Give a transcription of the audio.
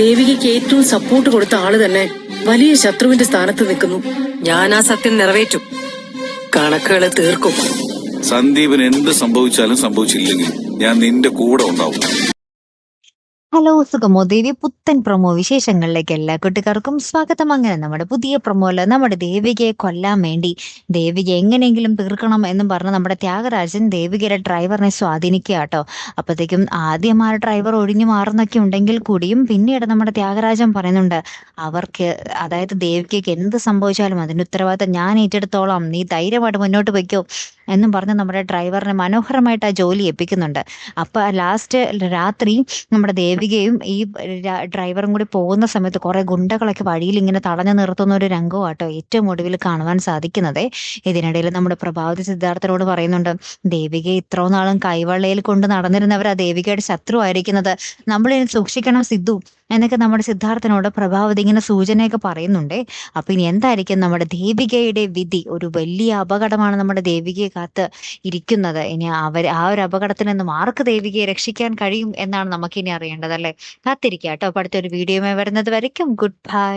ദേവികയ്ക്ക് ഏറ്റവും സപ്പോർട്ട് കൊടുത്ത ആള് തന്നെ വലിയ ശത്രുവിന്റെ സ്ഥാനത്ത് നിൽക്കുന്നു. ഞാൻ ആ സത്യം നിറവേറ്റും, കണക്കുകളെ തീർക്കും. സന്ദീപിന് എന്ത് സംഭവിച്ചാലും സംഭവിച്ചില്ലെങ്കിൽ ഞാൻ നിന്റെ കൂടെ ഉണ്ടാവും. ഹലോ സുഖമോ ദേവി പുത്തൻ പ്രൊമോ വിശേഷങ്ങളിലേക്ക് എല്ലാ കുട്ടികൾക്കും സ്വാഗതം. അങ്ങനെ നമ്മുടെ പുതിയ പ്രൊമോയില് നമ്മുടെ ദേവികയെ കൊല്ലാൻ വേണ്ടി ദേവിക എങ്ങനെയെങ്കിലും തീർക്കണം എന്നും പറഞ്ഞ് നമ്മുടെ ത്യാഗരാജൻ ദേവികയുടെ ഡ്രൈവറിനെ സ്വാധീനിക്കുക കേട്ടോ. അപ്പോഴത്തേക്കും ആദ്യം ആ ഡ്രൈവർ ഒഴിഞ്ഞു മാറുന്നൊക്കെ ഉണ്ടെങ്കിൽ കൂടിയും പിന്നീട് നമ്മുടെ ത്യാഗരാജൻ പറയുന്നുണ്ട്, അവർക്ക് അതായത് ദേവികയ്ക്ക് എന്ത് സംഭവിച്ചാലും അതിന്റെ ഉത്തരവാദിത്തം ഞാൻ ഏറ്റെടുത്തോളാം, നീ ധൈര്യമായിട്ട് മുന്നോട്ട് വയ്ക്കോ എന്നും പറഞ്ഞ് നമ്മുടെ ഡ്രൈവറിനെ മനോഹരമായിട്ട് ആ ജോലി ഏൽപ്പിക്കുന്നുണ്ട്. അപ്പൊ ലാസ്റ്റ് രാത്രി നമ്മുടെ ദേവികയും ഈ ഡ്രൈവറും കൂടി പോകുന്ന സമയത്ത് കുറെ ഗുണ്ടകളൊക്കെ വഴിയിൽ ഇങ്ങനെ തടഞ്ഞു നിർത്തുന്ന ഒരു രംഗമാട്ടോ ഏറ്റവും ഒടുവിൽ കാണുവാൻ സാധിക്കുന്നത്. ഇതിനിടയിൽ നമ്മുടെ പ്രഭാവതി സിദ്ധാർത്ഥനോട് പറയുന്നുണ്ട്, ദേവികയെ ഇത്രയും നാളും കൈവള്ളയിൽ കൊണ്ട് നടന്നിരുന്നവർ ആ ദേവികയുടെ ശത്രു ആയിരിക്കുന്നത്, നമ്മളിനി സൂക്ഷിക്കണം സിദ്ധു എന്നൊക്കെ നമ്മുടെ സിദ്ധാർത്ഥനോട് പ്രഭാവതി ഇങ്ങനെ സൂചനയൊക്കെ പറയുന്നുണ്ട്. അപ്പൊ ഇനി എന്തായിരിക്കും നമ്മുടെ ദേവികയുടെ വിധി? ഒരു വലിയ അപകടമാണ് നമ്മുടെ ദേവികയെ കാത്ത് ഇരിക്കുന്നത്. ഇനി ആ ഒരു അപകടത്തിൽ നിന്നും ആർക്ക് ദേവികയെ രക്ഷിക്കാൻ കഴിയും എന്നാണ് നമുക്കിനി അറിയേണ്ടത്, അല്ലേ? കാത്തിരിക്കുക കേട്ടോ. അപ്പൊ അടുത്തൊരു വീഡിയോയുമായി വരുന്നത് വരയ്ക്കും ഗുഡ് ബൈ.